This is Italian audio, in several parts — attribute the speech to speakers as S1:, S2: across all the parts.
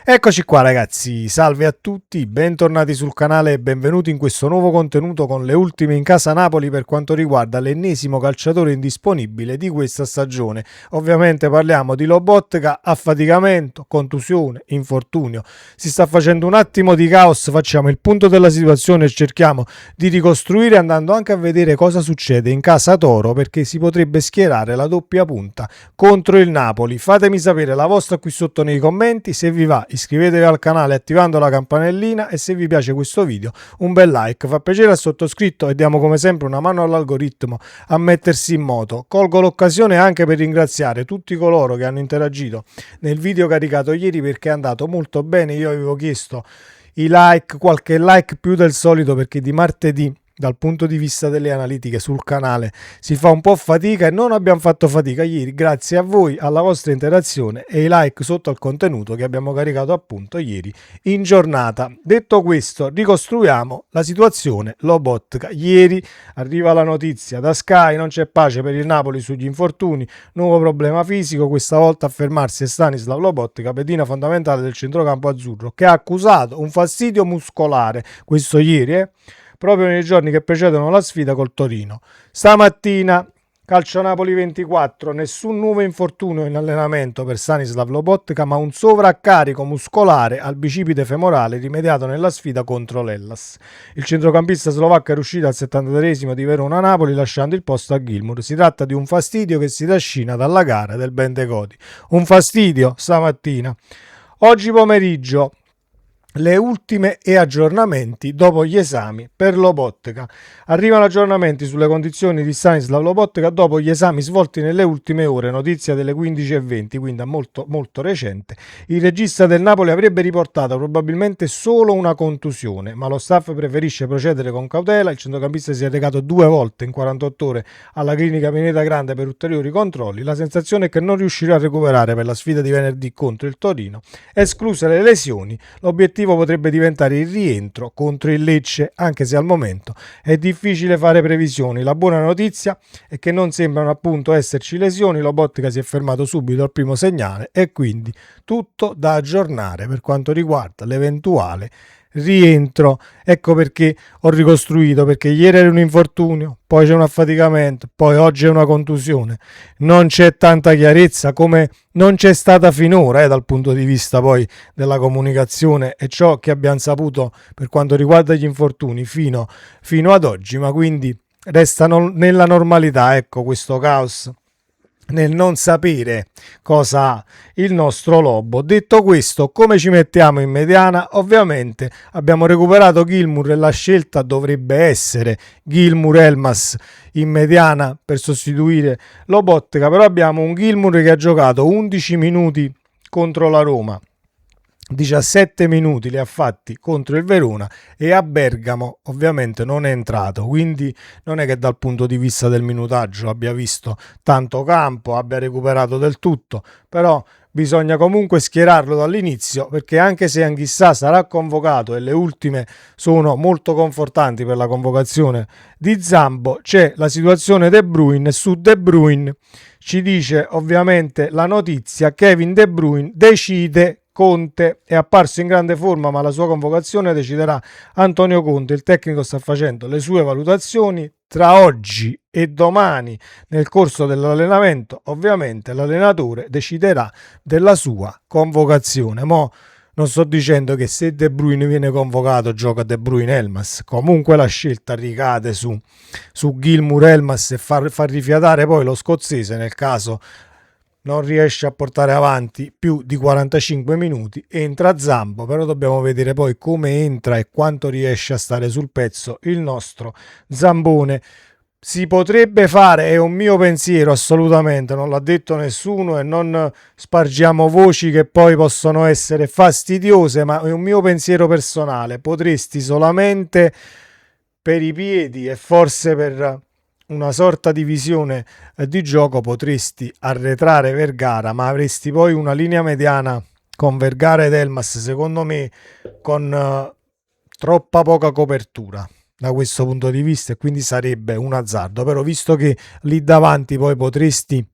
S1: Eccoci qua ragazzi, salve a tutti, bentornati sul canale e benvenuti in questo nuovo contenuto con le ultime in casa Napoli per quanto riguarda l'ennesimo calciatore indisponibile di questa stagione. Ovviamente parliamo di Lobotka, affaticamento, contusione, infortunio. Si sta facendo un attimo di caos, facciamo il punto della situazione e cerchiamo di ricostruire andando anche a vedere cosa succede in casa Toro perché si potrebbe schierare la doppia punta contro il Napoli. Fatemi sapere la vostra qui sotto nei commenti, se vi va iscrivetevi al canale attivando la campanellina e se vi piace questo video un bel like, fa piacere al sottoscritto e diamo come sempre una mano all'algoritmo a mettersi in moto. Colgo l'occasione anche per ringraziare tutti coloro che hanno interagito nel video caricato ieri perché è andato molto bene. Io avevo chiesto i like, qualche like più del solito perché di martedì dal punto di vista delle analitiche sul canale si fa un po' fatica e non abbiamo fatto fatica ieri grazie a voi, alla vostra interazione e ai like sotto al contenuto che abbiamo caricato appunto ieri in giornata. Detto questo, ricostruiamo la situazione Lobotka. Ieri arriva la notizia da Sky, non c'è pace per il Napoli sugli infortuni, nuovo problema fisico, questa volta a fermarsi è Stanislav Lobotka, pedina fondamentale del centrocampo azzurro, che ha accusato un fastidio muscolare, questo ieri, proprio nei giorni che precedono la sfida col Torino. Stamattina, Calcio Napoli 24, nessun nuovo infortunio in allenamento per Stanislav Lobotka, ma un sovraccarico muscolare al bicipite femorale rimediato nella sfida contro l'Hellas. Il centrocampista slovacco è riuscito al 73esimo di Verona-Napoli lasciando il posto a Gilmour. Si tratta di un fastidio che si trascina dalla gara del Bentecoti. Un fastidio stamattina. Oggi pomeriggio le ultime e aggiornamenti dopo gli esami per Lobotka. Arrivano aggiornamenti sulle condizioni di Stanislav Lobotka dopo gli esami svolti nelle ultime ore, notizia delle 15:20, quindi molto recente. Il regista del Napoli avrebbe riportato probabilmente solo una contusione, ma lo staff preferisce procedere con cautela. Il centrocampista si è recato 2 volte in 48 ore alla clinica Pineta Grande per ulteriori controlli. La sensazione è che non riuscirà a recuperare per la sfida di venerdì contro il Torino. Escluse le lesioni, l'obiettivo potrebbe diventare il rientro contro il Lecce, anche se al momento è difficile fare previsioni. La buona notizia è che non sembrano appunto esserci lesioni, Lobotka si è fermato subito al primo segnale e quindi tutto da aggiornare per quanto riguarda l'eventuale rientro. Ecco perché ho ricostruito, perché ieri era un infortunio, poi c'è un affaticamento, poi oggi è una contusione. Non c'è tanta chiarezza come non c'è stata finora dal punto di vista poi della comunicazione e ciò che abbiamo saputo per quanto riguarda gli infortuni fino ad oggi, ma quindi restano nella normalità, ecco, questo caos nel non sapere cosa ha il nostro Lobo. Detto questo, come ci mettiamo in mediana? Ovviamente abbiamo recuperato Gilmour e la scelta dovrebbe essere Gilmour-Elmas in mediana per sostituire Lobotka, però abbiamo un Gilmour che ha giocato 11 minuti contro la Roma, 17 minuti li ha fatti contro il Verona e a Bergamo ovviamente non è entrato, quindi non è che dal punto di vista del minutaggio abbia visto tanto campo, abbia recuperato del tutto, però bisogna comunque schierarlo dall'inizio perché anche se Anghissà sarà convocato e le ultime sono molto confortanti per la convocazione di Zambo, c'è la situazione De Bruyne. Su De Bruyne ci dice ovviamente la notizia: Kevin De Bruyne decide Conte, è apparso in grande forma ma la sua convocazione deciderà Antonio Conte. Il tecnico sta facendo le sue valutazioni tra oggi e domani nel corso dell'allenamento. Ovviamente l'allenatore deciderà della sua convocazione. Mo non sto dicendo che se De Bruyne viene convocato gioca De Bruyne-Elmas, comunque la scelta ricade su Gilmour-Elmas e far rifiatare poi lo scozzese nel caso non riesce a portare avanti più di 45 minuti. Entra Zambo, però dobbiamo vedere poi come entra e quanto riesce a stare sul pezzo il nostro Zambone. Si potrebbe fare, è un mio pensiero assolutamente, non l'ha detto nessuno e non spargiamo voci che poi possono essere fastidiose, ma è un mio pensiero personale. Potresti solamente per i piedi e forse per una sorta di visione di gioco potresti arretrare Vergara, ma avresti poi una linea mediana con Vergara ed Elmas secondo me con troppa poca copertura da questo punto di vista e quindi sarebbe un azzardo. Però visto che lì davanti poi potresti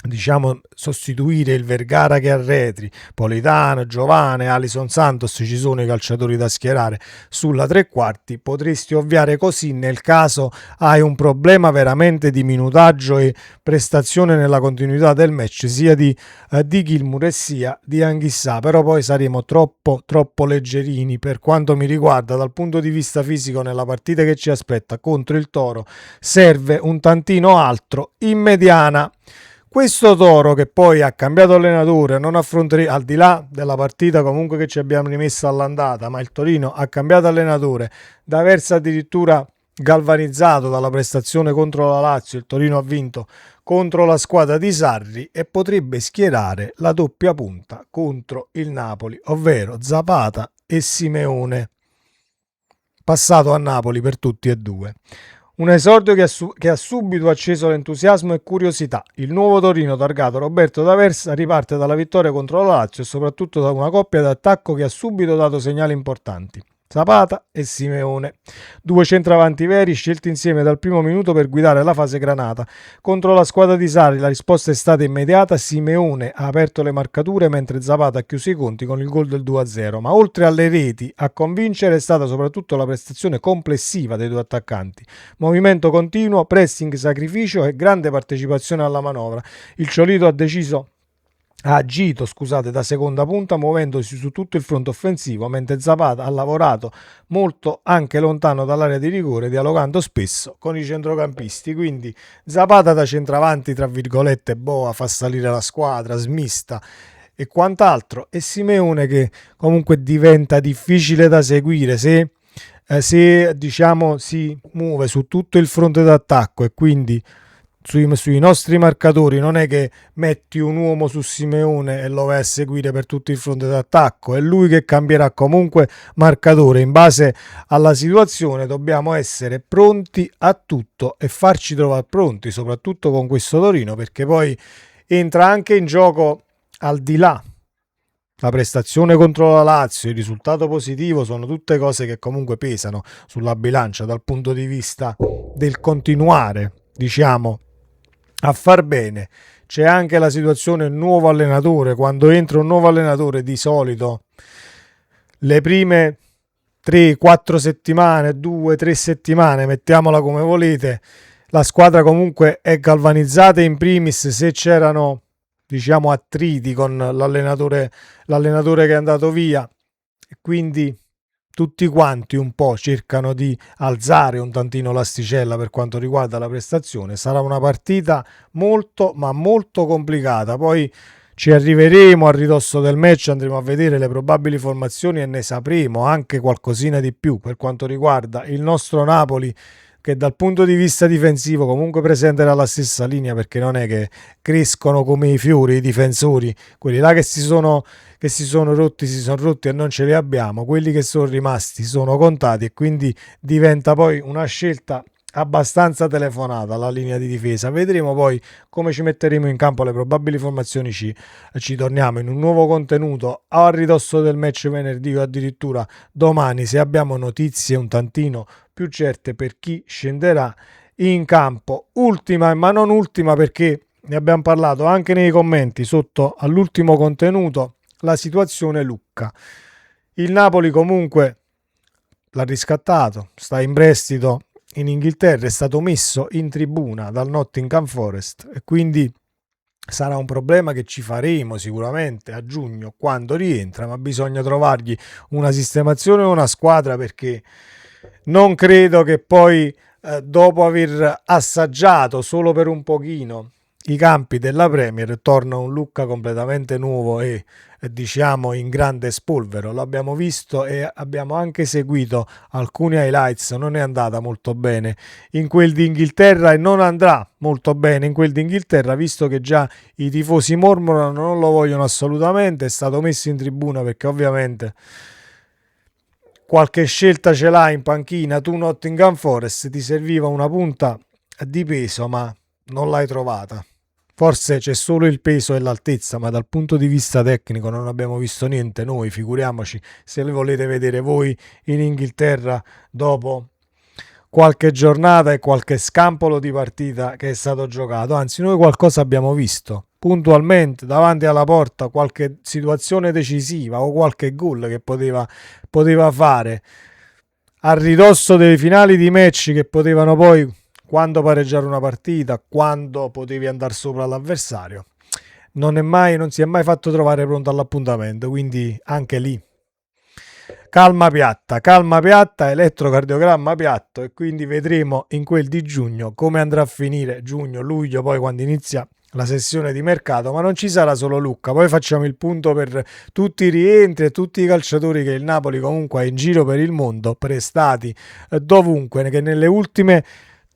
S1: diciamo, sostituire il Vergara che arretri, Politano, Giovane, Alison Santos, ci sono i calciatori da schierare sulla tre quarti, potresti ovviare così nel caso hai un problema veramente di minutaggio e prestazione nella continuità del match sia di Gilmour e sia di Anghissà, però poi saremo troppo leggerini per quanto mi riguarda dal punto di vista fisico nella partita che ci aspetta contro il Toro. Serve un tantino altro in mediana. Questo Toro che poi ha cambiato allenatore, non affronterà, al di là della partita comunque che ci abbiamo rimessa all'andata, ma il Torino ha cambiato allenatore, da aversi addirittura galvanizzato dalla prestazione contro la Lazio, il Torino ha vinto contro la squadra di Sarri e potrebbe schierare la doppia punta contro il Napoli, ovvero Zapata e Simeone, passato a Napoli per tutti e due. Un esordio che ha subito acceso l'entusiasmo e curiosità. Il nuovo Torino targato Roberto D'Aversa riparte dalla vittoria contro la Lazio e soprattutto da una coppia d'attacco che ha subito dato segnali importanti. Zapata e Simeone, due centravanti veri scelti insieme dal primo minuto per guidare la fase granata. Contro la squadra di Sarri la risposta è stata immediata, Simeone ha aperto le marcature mentre Zapata ha chiuso i conti con il gol del 2-0, ma oltre alle reti a convincere è stata soprattutto la prestazione complessiva dei due attaccanti. Movimento continuo, pressing, sacrificio e grande partecipazione alla manovra. Il Ciolito ha agito da seconda punta muovendosi su tutto il fronte offensivo, mentre Zapata ha lavorato molto anche lontano dall'area di rigore, dialogando spesso con i centrocampisti. Quindi Zapata da centravanti, tra virgolette, boa, fa salire la squadra, smista e quant'altro, e Simeone che comunque diventa difficile da seguire se diciamo si muove su tutto il fronte d'attacco e quindi sui nostri marcatori non è che metti un uomo su Simeone e lo vai a seguire per tutto il fronte d'attacco, è lui che cambierà comunque marcatore in base alla situazione. Dobbiamo essere pronti a tutto e farci trovare pronti, soprattutto con questo Torino, perché poi entra anche in gioco, al di là la prestazione contro la Lazio, il risultato positivo, sono tutte cose che comunque pesano sulla bilancia dal punto di vista del continuare, diciamo, a far bene. C'è anche la situazione nuovo allenatore. Quando entra un nuovo allenatore, di solito le prime 3-4 settimane, 2-3 settimane, mettiamola come volete, la squadra comunque è galvanizzata, in primis se c'erano, diciamo, attriti con l'allenatore che è andato via, e quindi tutti quanti un po' cercano di alzare un tantino l'asticella per quanto riguarda la prestazione. Sarà una partita molto ma molto complicata, poi ci arriveremo a ridosso del match, andremo a vedere le probabili formazioni e ne sapremo anche qualcosina di più per quanto riguarda il nostro Napoli, che dal punto di vista difensivo comunque presenterà la stessa linea, perché non è che crescono come i fiori i difensori, quelli là che si sono rotti e non ce li abbiamo, quelli che sono rimasti sono contati, e quindi diventa poi una scelta abbastanza telefonata la linea di difesa. Vedremo poi come ci metteremo in campo, le probabili formazioni, ci torniamo in un nuovo contenuto a ridosso del match venerdì o addirittura domani, se abbiamo notizie un tantino più certe per chi scenderà in campo. Ultima ma non ultima, perché ne abbiamo parlato anche nei commenti sotto all'ultimo contenuto, la situazione Lucca. Il Napoli comunque l'ha riscattato, sta in prestito in Inghilterra, è stato messo in tribuna dal Nottingham Forest e quindi sarà un problema che ci faremo sicuramente a giugno quando rientra, ma bisogna trovargli una sistemazione e una squadra, perché non credo che poi dopo aver assaggiato solo per un pochino i campi della Premier torna un Lucca completamente nuovo e diciamo in grande spolvero. L'abbiamo visto e abbiamo anche seguito alcuni highlights, non è andata molto bene in quel d'Inghilterra e non andrà molto bene in quel d'Inghilterra, visto che già i tifosi mormorano, non lo vogliono assolutamente. È stato messo in tribuna perché ovviamente qualche scelta ce l'ha in panchina. Tu Nottingham Forest, ti serviva una punta di peso ma non l'hai trovata. Forse c'è solo il peso e l'altezza, ma dal punto di vista tecnico non abbiamo visto niente noi, figuriamoci se le volete vedere voi in Inghilterra dopo qualche giornata e qualche scampolo di partita che è stato giocato. Anzi, noi qualcosa abbiamo visto, puntualmente davanti alla porta qualche situazione decisiva o qualche gol che poteva fare a ridosso dei finali di match che potevano poi, quando pareggiare una partita, quando potevi andare sopra l'avversario, non si è mai fatto trovare pronto all'appuntamento, quindi anche lì calma piatta, elettrocardiogramma piatto, e quindi vedremo in quel di giugno come andrà a finire, giugno, luglio, poi quando inizia la sessione di mercato. Ma non ci sarà solo Lucca, poi facciamo il punto per tutti i rientri e tutti i calciatori che il Napoli comunque ha in giro per il mondo, prestati dovunque, che nelle ultime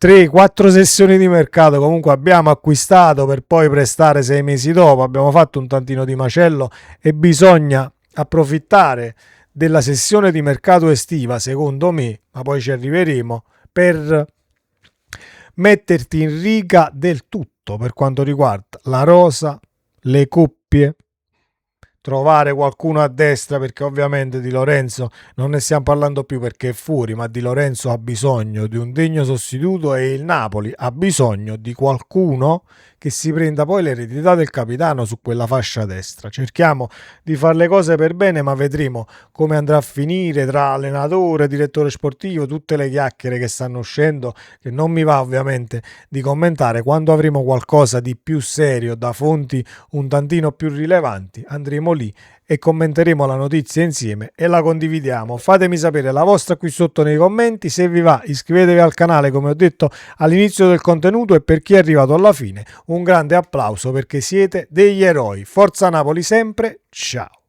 S1: 3-4 sessioni di mercato comunque abbiamo acquistato per poi prestare 6 mesi dopo. Abbiamo fatto un tantino di macello e bisogna approfittare della sessione di mercato estiva, secondo me, ma poi ci arriveremo, per metterti in riga del tutto per quanto riguarda la rosa, le coppie, trovare qualcuno a destra, perché ovviamente Di Lorenzo non ne stiamo parlando più perché è fuori, ma Di Lorenzo ha bisogno di un degno sostituto e il Napoli ha bisogno di qualcuno che si prenda poi l'eredità del capitano su quella fascia destra. Cerchiamo di fare le cose per bene, ma vedremo come andrà a finire tra allenatore, direttore sportivo, tutte le chiacchiere che stanno uscendo, che non mi va ovviamente di commentare. Quando avremo qualcosa di più serio da fonti un tantino più rilevanti, andremo lì e commenteremo la notizia insieme e la condividiamo. Fatemi sapere la vostra qui sotto nei commenti. Se vi va, iscrivetevi al canale come ho detto all'inizio del contenuto, e per chi è arrivato alla fine un grande applauso perché siete degli eroi. Forza Napoli sempre, ciao!